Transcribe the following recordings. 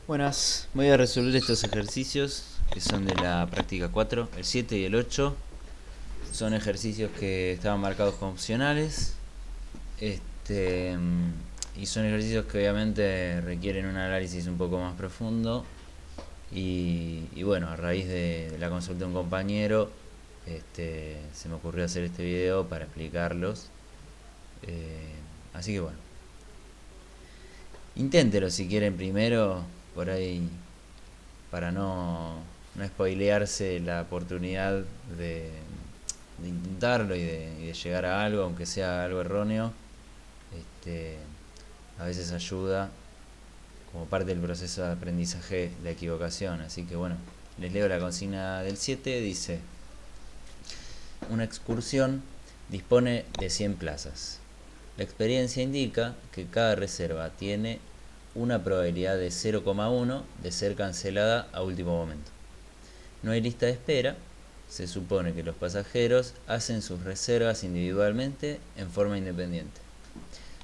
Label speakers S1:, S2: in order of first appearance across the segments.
S1: Buenas, voy a resolver estos ejercicios que son de la práctica 4, el 7 y el 8. Son ejercicios que estaban marcados como opcionales. Y son ejercicios que obviamente requieren un análisis un poco más profundo. Y bueno, a raíz de la consulta de un compañero, se me ocurrió hacer este video para explicarlos. Así que bueno, inténtelo si quieren primero, por ahí, para no spoilearse la oportunidad de intentarlo y de llegar a algo, aunque sea algo erróneo. Este, a veces ayuda como parte del proceso de aprendizaje la equivocación. Así que bueno, les leo la consigna del 7. Dice: una excursión dispone de 100 plazas. La experiencia indica que cada reserva tiene una probabilidad de 0,1 de ser cancelada a último momento. No hay lista de espera. Se supone que los pasajeros hacen sus reservas individualmente en forma independiente.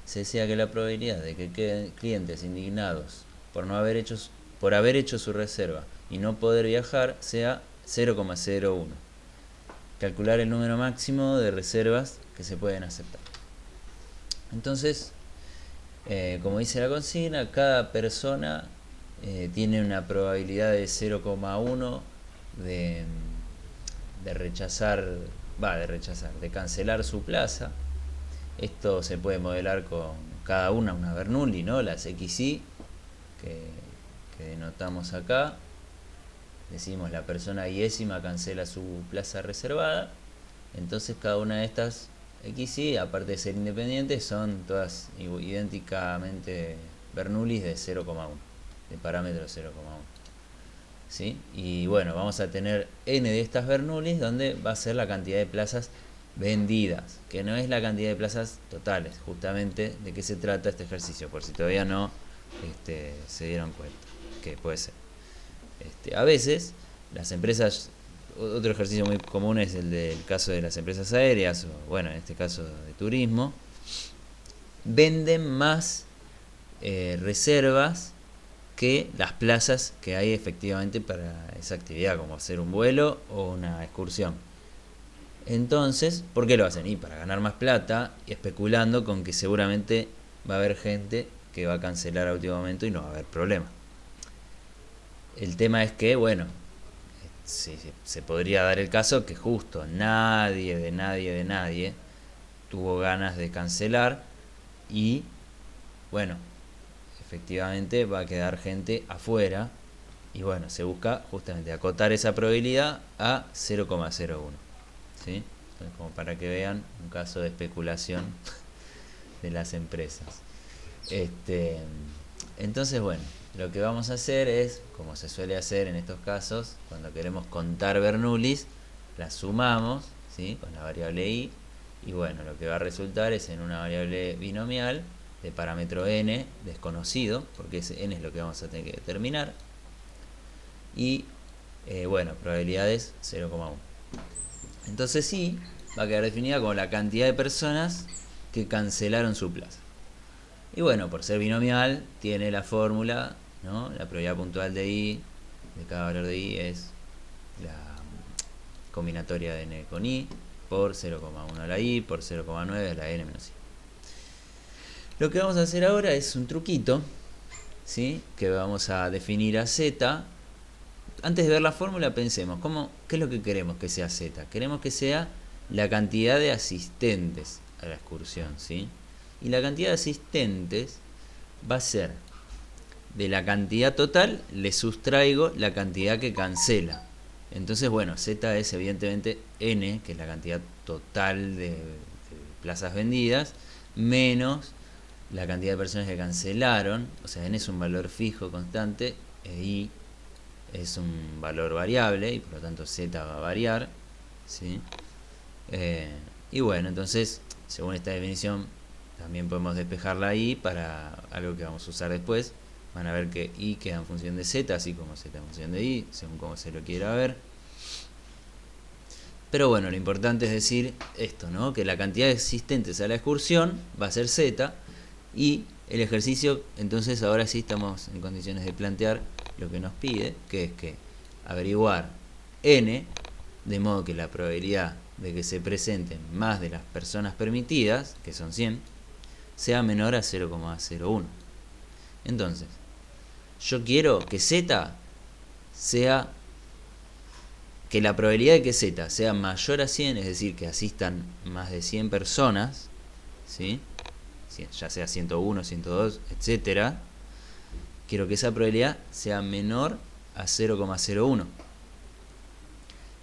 S1: Se desea que la probabilidad de que queden clientes indignados por haber hecho su reserva y no poder viajar sea 0,01. Calcular el número máximo de reservas que se pueden aceptar. Entonces, como dice la consigna, cada persona tiene una probabilidad de 0,1 de de cancelar su plaza. Esto se puede modelar con cada una Bernoulli, ¿no? Las XY que denotamos acá. Decimos la persona yésima cancela su plaza reservada. Entonces cada una de estas XY, aparte de ser independientes, son todas idénticamente Bernoullis de 0,1, de parámetro 0,1. ¿Sí? Y bueno, vamos a tener n de estas Bernoullis, donde va a ser la cantidad de plazas vendidas, que no es la cantidad de plazas totales. Justamente de qué se trata este ejercicio, por si todavía no se dieron cuenta, que puede ser. A veces las empresas, otro ejercicio muy común es el del caso de las empresas aéreas, o bueno, en este caso de turismo, venden más reservas que las plazas que hay efectivamente para esa actividad, como hacer un vuelo o una excursión. Entonces, ¿por qué lo hacen? Y para ganar más plata, y especulando con que seguramente va a haber gente que va a cancelar a último momento y no va a haber problema. El tema es que, bueno, se podría dar el caso que justo nadie tuvo ganas de cancelar y, bueno, efectivamente va a quedar gente afuera y bueno, se busca justamente acotar esa probabilidad a 0,01. ¿Sí? Entonces, como para que vean un caso de especulación de las empresas. Entonces, bueno, lo que vamos a hacer es, como se suele hacer en estos casos, cuando queremos contar Bernoullis, las sumamos, ¿sí?, con la variable i, y bueno, lo que va a resultar es en una variable binomial de parámetro n desconocido, porque ese n es lo que vamos a tener que determinar, y bueno, probabilidades 0,1. Entonces sí, va a quedar definida como la cantidad de personas que cancelaron su plaza. Y bueno, por ser binomial, tiene la fórmula, ¿no? La probabilidad puntual de i, de cada valor de i, es la combinatoria de n con i, por 0,1 a la i, por 0,9 a la n menos i. Lo que vamos a hacer ahora es un truquito, ¿sí?, que vamos a definir a z. Antes de ver la fórmula, pensemos, ¿qué es lo que queremos que sea z? Queremos que sea la cantidad de asistentes a la excursión, ¿sí? Y la cantidad de asistentes va a ser de la cantidad total, le sustraigo la cantidad que cancela. Entonces, bueno, z es evidentemente n, que es la cantidad total de plazas vendidas, menos la cantidad de personas que cancelaron. O sea, n es un valor fijo, constante, e i es un valor variable, y por lo tanto z va a variar, ¿sí? Y bueno, entonces, según esta definición, también podemos despejar la i para algo que vamos a usar después. Van a ver que i queda en función de z, así como z en función de i, según como se lo quiera ver. Pero bueno, lo importante es decir esto, ¿no?, que la cantidad de asistentes a la excursión va a ser z, y el ejercicio, entonces ahora sí estamos en condiciones de plantear lo que nos pide, que es que averiguar n, de modo que la probabilidad de que se presenten más de las personas permitidas, que son 100, sea menor a 0,01. Entonces, yo quiero que z sea, que la probabilidad de que z sea mayor a 100, es decir, que asistan más de 100 personas, ¿sí? Ya sea 101, 102, etcétera, quiero que esa probabilidad sea menor a 0,01.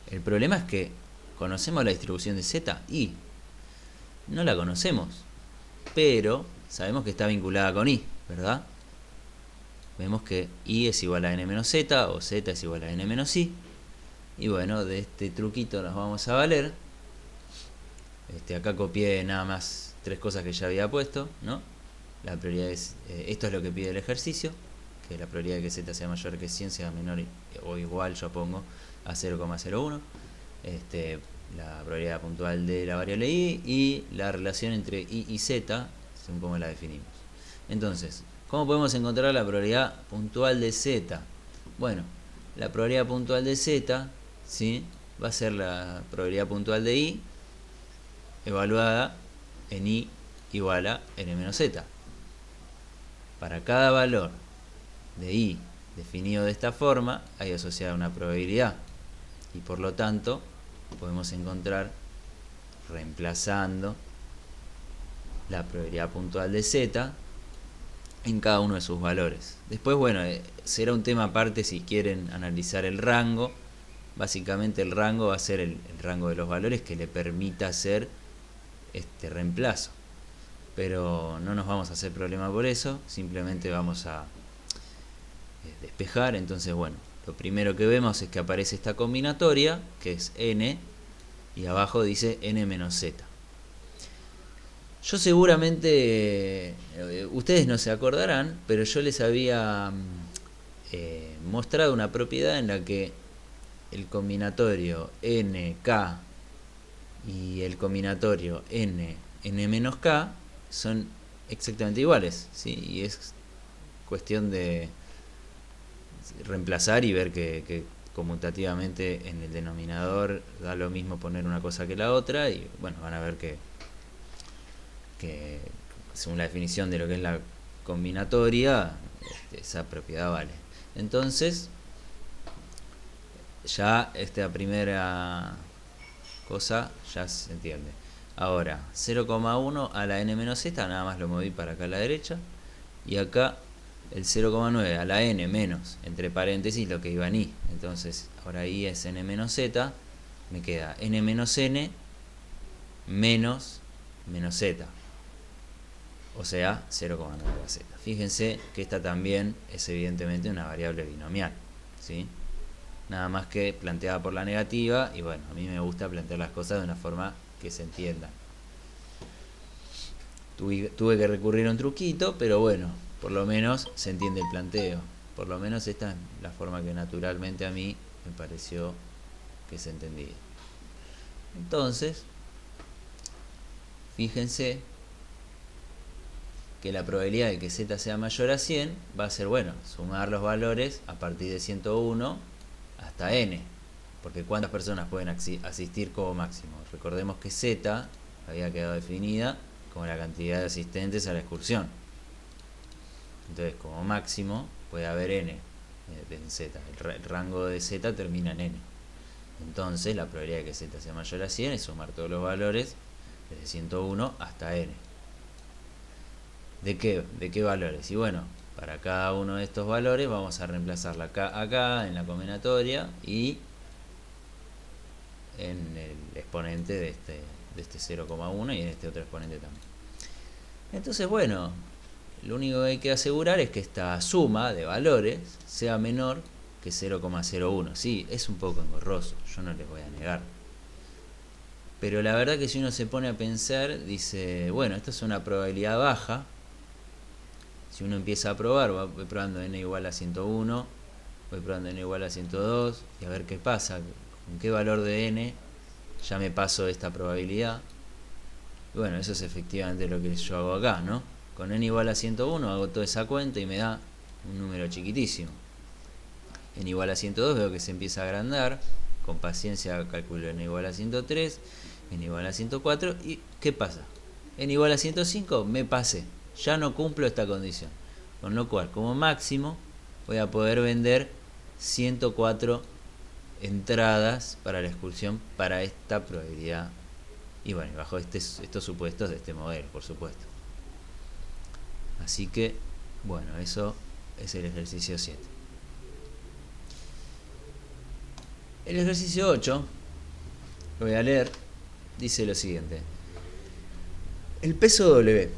S1: El problema es que conocemos la distribución de z y no la conocemos, pero sabemos que está vinculada con i, ¿verdad? Vemos que i es igual a n menos z o z es igual a n menos i. Y bueno, de este truquito nos vamos a valer. Acá copié nada más 3 cosas que ya había puesto, ¿no? La probabilidad es, esto es lo que pide el ejercicio, que la probabilidad de que z sea mayor que 100 sea menor o igual, yo pongo, a 0,01. La probabilidad puntual de la variable i y la relación entre i y z, según cómo la definimos. Entonces, ¿cómo podemos encontrar la probabilidad puntual de z? Bueno, la probabilidad puntual de z, ¿sí?, va a ser la probabilidad puntual de i evaluada en i igual a n menos z. Para cada valor de i definido de esta forma, hay asociada una probabilidad. Y por lo tanto, podemos encontrar, reemplazando la probabilidad puntual de z en cada uno de sus valores. Después, bueno, será un tema aparte si quieren analizar el rango. Básicamente el rango va a ser el rango de los valores que le permita hacer este reemplazo. Pero no nos vamos a hacer problema por eso, simplemente vamos a despejar. Entonces, bueno, lo primero que vemos es que aparece esta combinatoria, que es n, y abajo dice n menos z. Yo seguramente, ustedes no se acordarán, pero yo les había mostrado una propiedad en la que el combinatorio nk y el combinatorio n menos k son exactamente iguales, ¿sí? Y es cuestión de reemplazar y ver que conmutativamente en el denominador da lo mismo poner una cosa que la otra, y bueno, van a ver que según la definición de lo que es la combinatoria, esa propiedad vale. Entonces, ya esta primera cosa ya se entiende. Ahora, 0,1 a la n menos z, nada más lo moví para acá a la derecha, y acá el 0,9 a la n menos, entre paréntesis, lo que iba en i. Entonces, ahora i es n menos z, me queda n menos n menos z, o sea, 0,9 a z. Fíjense que esta también es evidentemente una variable binomial, ¿sí? Nada más que planteada por la negativa, y bueno, a mí me gusta plantear las cosas de una forma que se entiendan. Tuve que recurrir a un truquito, pero bueno, por lo menos se entiende el planteo. Por lo menos esta es la forma que naturalmente a mí me pareció que se entendía. Entonces, fíjense que la probabilidad de que z sea mayor a 100 va a ser, bueno, sumar los valores a partir de 101 hasta n, porque ¿cuántas personas pueden asistir como máximo? Recordemos que z había quedado definida como la cantidad de asistentes a la excursión. Entonces, como máximo puede haber n en z. El rango de z termina en n. Entonces, la probabilidad de que z sea mayor a 100 es sumar todos los valores desde 101 hasta n. ¿De qué valores? Y bueno, para cada uno de estos valores vamos a reemplazarla acá en la combinatoria y en el exponente de este 0,1 y en este otro exponente también. Entonces, bueno, lo único que hay que asegurar es que esta suma de valores sea menor que 0,01. Sí, es un poco engorroso, yo no les voy a negar. Pero la verdad que si uno se pone a pensar, dice, bueno, esto es una probabilidad baja. Si uno empieza a probar, voy probando n igual a 101, voy probando n igual a 102, y a ver qué pasa, con qué valor de n ya me paso esta probabilidad. Y bueno, eso es efectivamente lo que yo hago acá, ¿no? con n igual a 101 hago toda esa cuenta y me da un número chiquitísimo. N igual a 102 veo que se empieza a agrandar, con paciencia calculo n igual a 103, n igual a 104 y ¿qué pasa? N igual a 105 me pasé, ya no cumplo esta condición, con lo cual como máximo voy a poder vender 104 entradas para la excursión para esta probabilidad y bueno, bajo estos supuestos de este modelo, por supuesto. Así que bueno, eso es el ejercicio 7. El ejercicio 8 lo voy a leer, dice lo siguiente: el peso W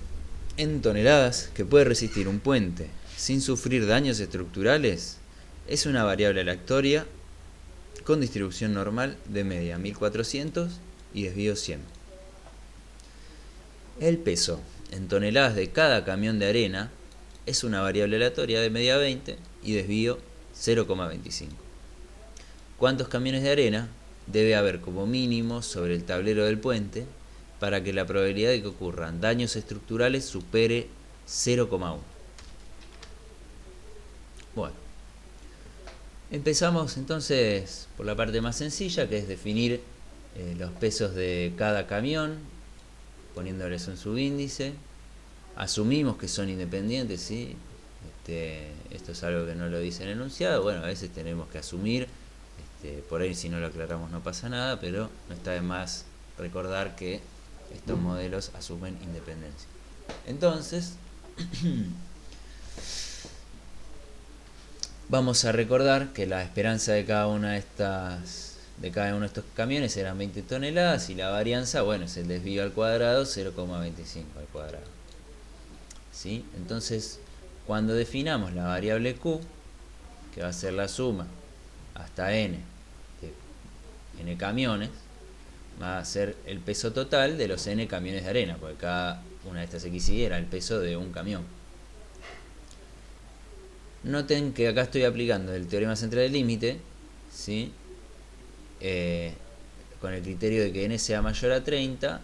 S1: en toneladas que puede resistir un puente sin sufrir daños estructurales es una variable aleatoria con distribución normal de media 1400 y desvío 100. El peso en toneladas de cada camión de arena es una variable aleatoria de media 20 y desvío 0,25. ¿Cuántos camiones de arena debe haber como mínimo sobre el tablero del puente para que la probabilidad de que ocurran daños estructurales supere 0,1? Bueno, empezamos entonces por la parte más sencilla, que es definir los pesos de cada camión, poniéndoles un subíndice. Asumimos que son independientes, ¿sí? Esto es algo que no lo dice el enunciado. Bueno, a veces tenemos que asumir, por ahí si no lo aclaramos no pasa nada, pero no está de más recordar que estos modelos asumen independencia. Entonces, vamos a recordar que la esperanza de cada uno de estos camiones eran 20 toneladas y la varianza, bueno, es el desvío al cuadrado, 0,25 al cuadrado. ¿Sí? Entonces, cuando definamos la variable Q, que va a ser la suma hasta n camiones, va a ser el peso total de los n camiones de arena, porque cada una de estas XY era el peso de un camión. Noten que acá estoy aplicando el teorema central del límite, ¿sí? Con el criterio de que n sea mayor a 30,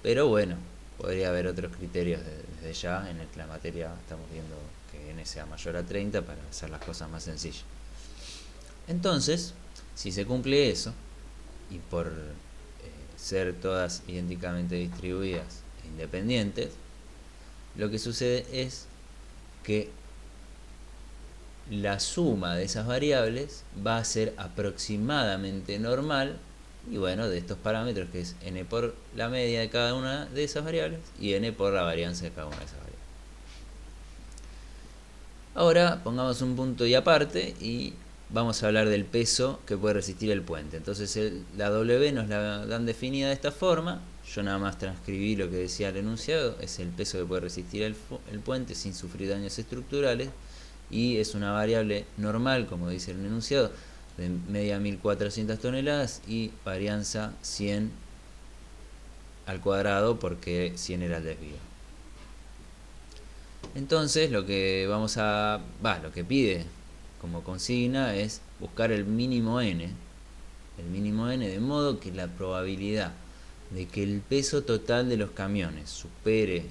S1: pero bueno, podría haber otros criterios desde ya. En la materia estamos viendo que n sea mayor a 30 para hacer las cosas más sencillas. Entonces, si se cumple eso, y por ser todas idénticamente distribuidas e independientes, lo que sucede es que la suma de esas variables va a ser aproximadamente normal, y bueno, de estos parámetros, que es n por la media de cada una de esas variables y n por la varianza de cada una de esas variables. Ahora pongamos un punto y aparte y vamos a hablar del peso que puede resistir el puente. Entonces la W nos la dan definida de esta forma. Yo nada más transcribí lo que decía el enunciado. Es el peso que puede resistir el puente sin sufrir daños estructurales, y es una variable normal, como dice el enunciado, de media 1400 toneladas y varianza 100 al cuadrado, porque 100 era el desvío. Entonces lo que lo que pide como consigna es buscar el mínimo n, de modo que la probabilidad de que el peso total de los camiones supere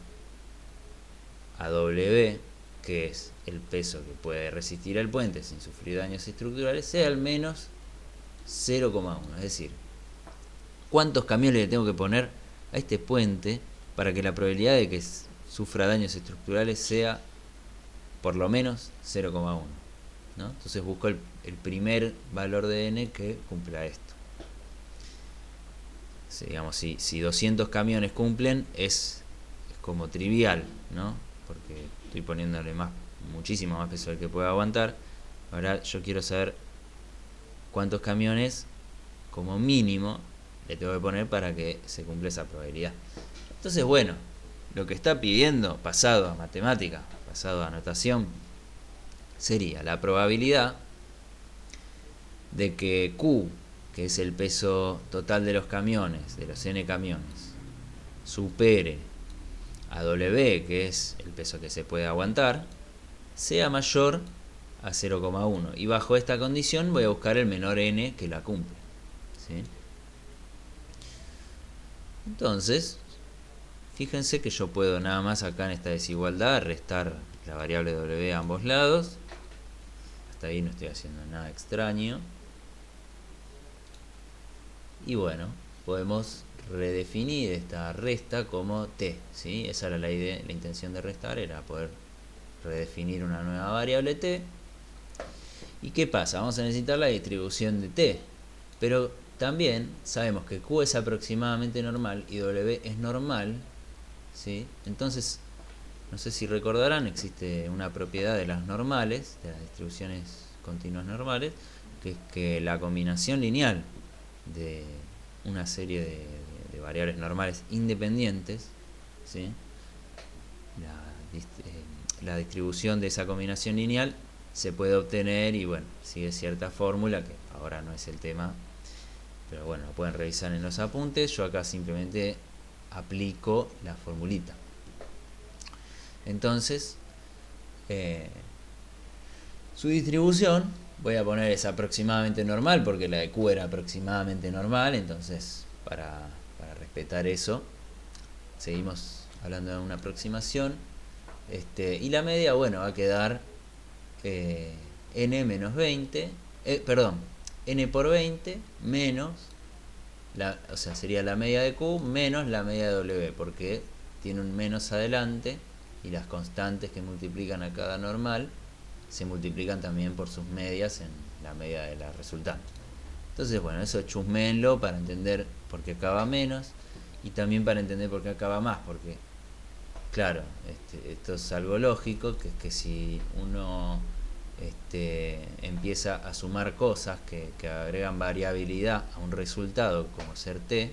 S1: a W, que es el peso que puede resistir el puente sin sufrir daños estructurales, sea al menos 0,1. Es decir, ¿cuántos camiones le tengo que poner a este puente para que la probabilidad de que sufra daños estructurales sea por lo menos 0,1? ¿no? Entonces busco el primer valor de n que cumpla esto. Digamos, si 200 camiones cumplen, es como trivial, ¿no? Porque estoy poniéndole muchísimo más peso del que pueda aguantar. Ahora yo quiero saber cuántos camiones como mínimo le tengo que poner para que se cumpla esa probabilidad. Entonces, bueno, lo que está pidiendo, pasado a matemática, pasado a notación, sería la probabilidad de que Q, que es el peso total de los camiones, de los n camiones, supere a W, que es el peso que se puede aguantar, sea mayor a 0,1. Y bajo esta condición voy a buscar el menor n que la cumple. ¿Sí? Entonces, Fíjense que yo puedo nada más acá en esta desigualdad restar la variable w a ambos lados. Hasta ahí no estoy haciendo nada extraño. Y bueno, podemos redefinir esta resta como t, ¿sí? Esa era la idea, la intención de restar era poder redefinir una nueva variable t. ¿Y qué pasa? Vamos a necesitar la distribución de t, pero también sabemos que q es aproximadamente normal y w es normal, ¿sí? Entonces, no sé si recordarán, existe una propiedad de las normales, de las distribuciones continuas normales, que es que la combinación lineal de una serie de variables normales independientes, ¿sí? La distribución de esa combinación lineal se puede obtener y bueno, sigue cierta fórmula que ahora no es el tema, pero bueno, lo pueden revisar en los apuntes. Yo acá simplemente aplico la formulita. Entonces, su distribución, voy a poner es aproximadamente normal porque la de Q era aproximadamente normal, entonces para respetar eso seguimos hablando de una aproximación. Y la media, bueno, va a quedar n menos 20, n por 20 menos, o sea, sería la media de Q menos la media de W, porque tiene un menos adelante y las constantes que multiplican a cada normal se multiplican también por sus medias en la media de la resultante. Entonces, bueno, eso chusméenlo para entender por qué acaba menos y también para entender por qué acaba más, porque claro, esto es algo lógico, que es que si uno empieza a sumar cosas que agregan variabilidad a un resultado como ser t,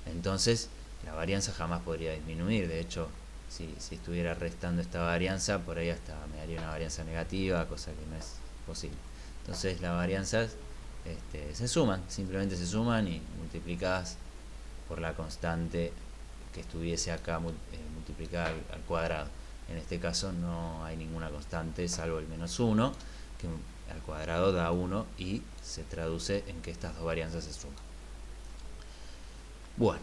S1: entonces la varianza jamás podría disminuir. De hecho, si estuviera restando esta varianza, por ahí hasta me daría una varianza negativa, cosa que no es posible. Entonces las varianzas se suman, simplemente se suman y multiplicadas por la constante que estuviese acá multiplicada al cuadrado. En este caso no hay ninguna constante salvo el menos 1, que al cuadrado da 1 y se traduce en que estas dos varianzas se suman. Bueno,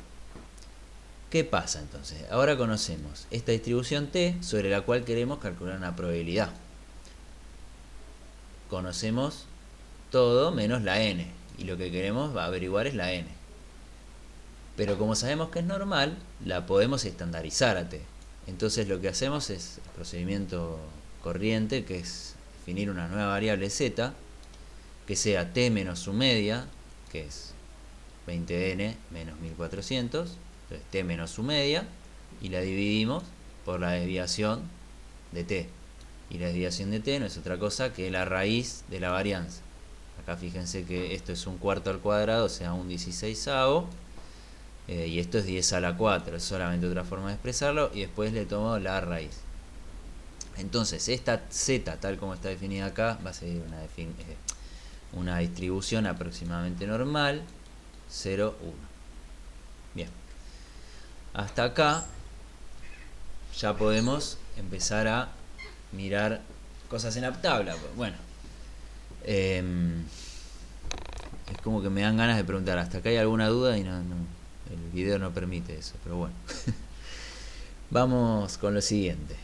S1: ¿qué pasa entonces? Ahora conocemos esta distribución t sobre la cual queremos calcular una probabilidad. Conocemos todo menos la n, y lo que queremos averiguar es la n. Pero como sabemos que es normal, la podemos estandarizar a t. Entonces lo que hacemos es el procedimiento corriente, que es definir una nueva variable z, que sea t menos su media, que es 20n menos 1400, entonces t menos su media, y la dividimos por la desviación de t. Y la desviación de t no es otra cosa que la raíz de la varianza. Acá fíjense que esto es un cuarto al cuadrado, o sea un 16avo, y esto es 10 a la 4, es solamente otra forma de expresarlo, y después le tomo la raíz. Entonces esta z, tal como está definida acá, va a ser una distribución aproximadamente normal, 0, 1. Bien, hasta acá ya podemos empezar a mirar cosas en la tabla. Bueno, es como que me dan ganas de preguntar, ¿hasta acá hay alguna duda? Y no, el video no permite eso, pero bueno. Vamos con lo siguiente.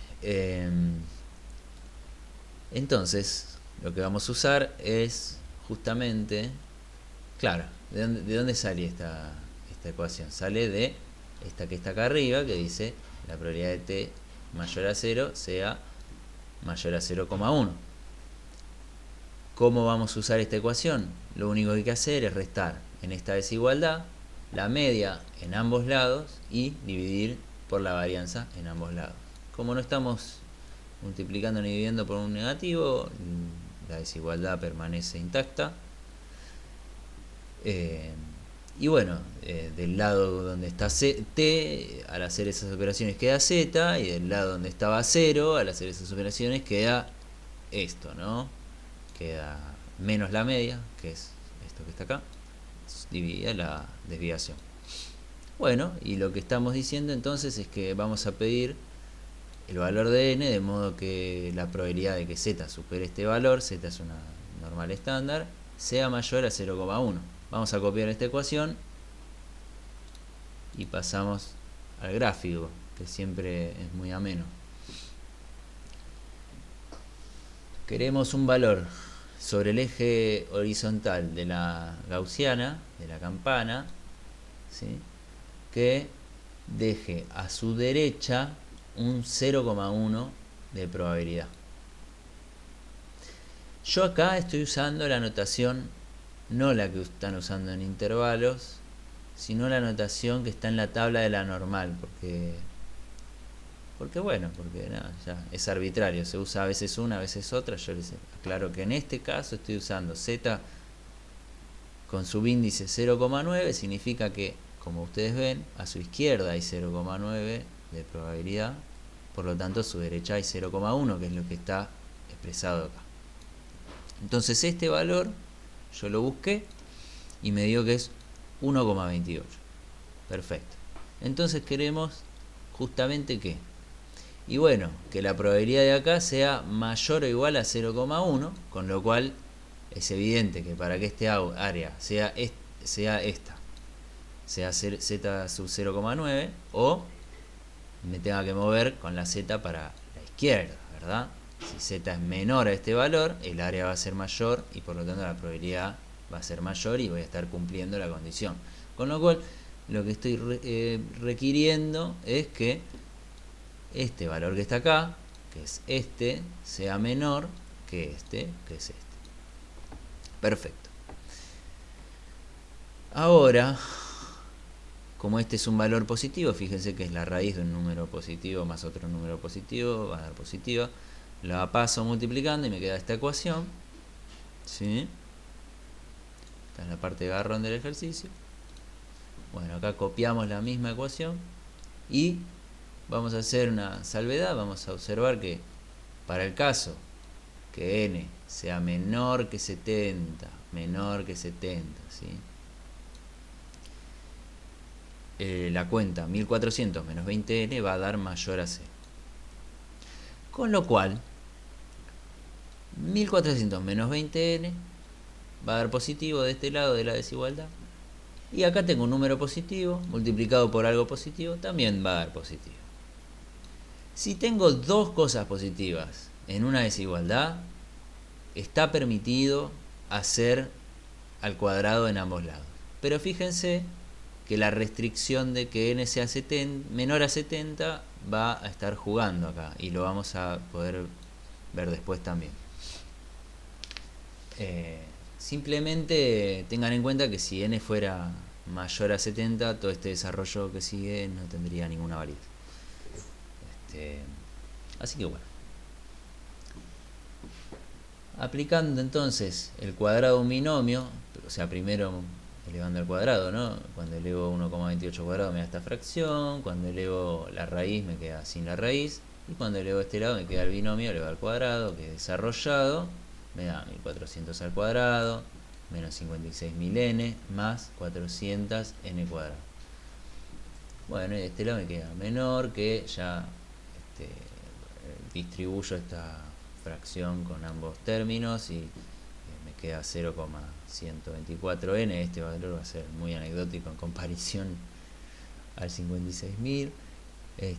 S1: Entonces, lo que vamos a usar es justamente, claro, ¿de dónde sale esta ecuación? Sale de esta que está acá arriba, que dice la probabilidad de t mayor a 0 sea mayor a 0,1. ¿Cómo vamos a usar esta ecuación? Lo único que hay que hacer es restar en esta desigualdad la media en ambos lados y dividir por la varianza en ambos lados. Como no estamos multiplicando ni dividiendo por un negativo, la desigualdad permanece intacta. Y bueno, del lado donde está t, al hacer esas operaciones queda z, y del lado donde estaba 0, al hacer esas operaciones queda esto, ¿no? Queda menos la media, que es esto que está acá, dividida la desviación. Bueno, y lo que estamos diciendo entonces es que vamos a pedir el valor de n, de modo que la probabilidad de que z supere este valor, z es una normal estándar, sea mayor a 0,1. Vamos a copiar esta ecuación y pasamos al gráfico, que siempre es muy ameno. Queremos un valor sobre el eje horizontal de la gaussiana, de la campana, ¿sí?, que deje a su derecha un 0,1 de probabilidad. Yo acá estoy usando la notación, no la que están usando en intervalos, sino la notación que está en la tabla de la normal, porque nada, ya es arbitrario, se usa a veces una, a veces otra. Yo les aclaro que en este caso estoy usando z con subíndice 0,9, significa que, como ustedes ven, a su izquierda hay 0,9 de probabilidad, por lo tanto a su derecha hay 0,1, que es lo que está expresado acá. Entonces este valor yo lo busqué y me dio que es 1,28. Perfecto. Entonces queremos justamente que, y bueno, que la probabilidad de acá sea mayor o igual a 0,1, con lo cual es evidente que para que este área sea esta, sea z sub 0,9, o me tenga que mover con la z para la izquierda, ¿verdad? Si z es menor a este valor, el área va a ser mayor y por lo tanto la probabilidad va a ser mayor y voy a estar cumpliendo la condición. Con lo cual, lo que estoy requiriendo es que este valor que está acá, que es este, sea menor que este, que es este. Perfecto. Ahora, como este es un valor positivo, fíjense que es la raíz de un número positivo más otro número positivo, va a dar positiva. La paso multiplicando y me queda esta ecuación, ¿sí? Esta es la parte garrón del ejercicio. Bueno, acá copiamos la misma ecuación y vamos a hacer una salvedad. Vamos a observar que para el caso que n sea menor que 70, ¿sí?, la cuenta 1400 menos 20n va a dar mayor a 0. Con lo cual, 1400 menos 20n va a dar positivo de este lado de la desigualdad. Y acá tengo un número positivo, multiplicado por algo positivo, también va a dar positivo. Si tengo dos cosas positivas en una desigualdad, está permitido hacer al cuadrado en ambos lados. Pero fíjense que la restricción de que n sea menor a 70 va a estar jugando acá, y lo vamos a poder ver después también. Simplemente tengan en cuenta que si n fuera mayor a 70, todo este desarrollo que sigue no tendría ninguna validez. Así que bueno, aplicando entonces el cuadrado de un binomio, o sea, primero elevando al cuadrado, ¿no? Cuando elevo 1,28 cuadrado me da esta fracción, cuando elevo la raíz me queda sin la raíz, y cuando elevo este lado me queda el binomio elevado al cuadrado, que desarrollado me da 1400 al cuadrado menos 56.000n más 400n cuadrado. Bueno, y de este lado me queda menor, que ya distribuyo esta fracción con ambos términos y me queda 0,124n. Este valor va a ser muy anecdótico en comparación al 56.000.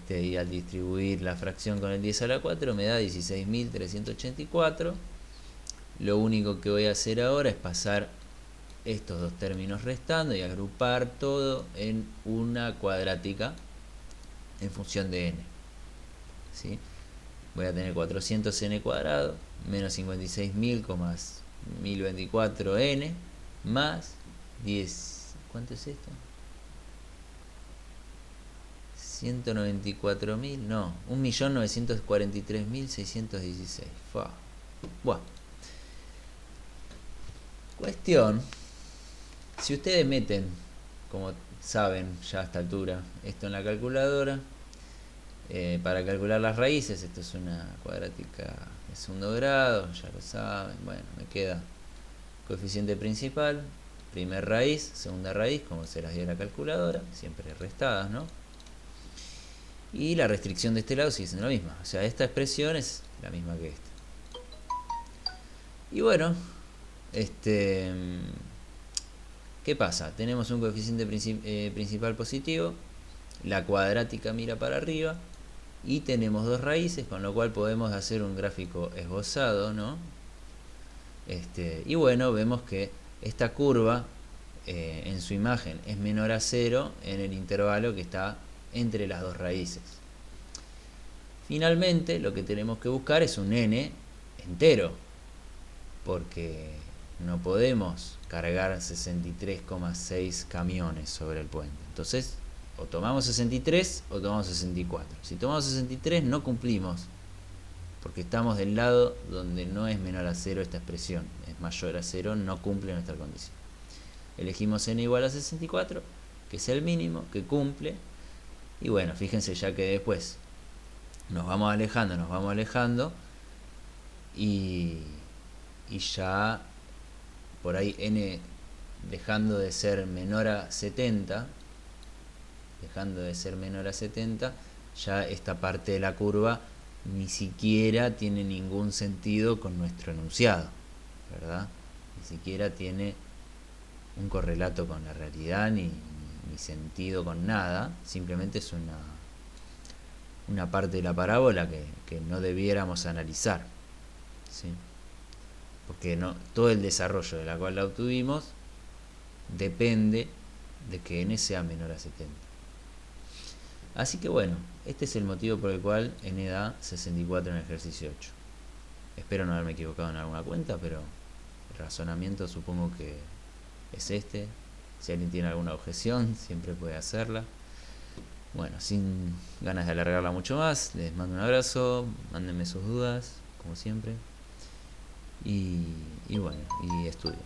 S1: Y al distribuir la fracción con el 10 a la 4 me da 16.384. Lo único que voy a hacer ahora es pasar estos dos términos restando y agrupar todo en una cuadrática en función de n, ¿sí? Voy a tener 400n cuadrado menos 56.000,1024n más 10. ¿Cuánto es esto? 194.000, no, 1.943.616. Bueno, cuestión, si ustedes meten, como saben ya a esta altura, esto en la calculadora, para calcular las raíces, esto es una cuadrática de segundo grado, ya lo saben. Bueno, me queda coeficiente principal, primer raíz, segunda raíz, como se las dio la calculadora, siempre restadas, ¿no? Y la restricción de este lado sigue siendo la misma, o sea, esta expresión es la misma que esta. Y bueno, ¿qué pasa? Tenemos un coeficiente principal positivo, la cuadrática mira para arriba y tenemos dos raíces, con lo cual podemos hacer un gráfico esbozado, ¿no? Y bueno, vemos que esta curva en su imagen es menor a 0 en el intervalo que está entre las dos raíces. Finalmente, lo que tenemos que buscar es un n entero, porque no podemos cargar 63,6 camiones sobre el puente. Entonces, o tomamos 63 o tomamos 64. Si tomamos 63 no cumplimos, porque estamos del lado donde no es menor a 0 esta expresión, es mayor a 0, no cumple nuestra condición. Elegimos n igual a 64, que es el mínimo, que cumple, y bueno, fíjense ya que después nos vamos alejando, y ya por ahí n dejando de ser menor a 70, ya esta parte de la curva ni siquiera tiene ningún sentido con nuestro enunciado, ¿verdad? Ni siquiera tiene un correlato con la realidad, ni sentido con nada, simplemente es una parte de la parábola que no debiéramos analizar, ¿sí? Porque todo el desarrollo de la cual la obtuvimos depende de que n sea menor a 70. Así que bueno, este es el motivo por el cual n da 64 en el ejercicio 8. Espero no haberme equivocado en alguna cuenta, pero el razonamiento supongo que es este. Si alguien tiene alguna objeción, siempre puede hacerla. Bueno, sin ganas de alargarla mucho más, les mando un abrazo, mándenme sus dudas, como siempre. Y bueno, y estudien.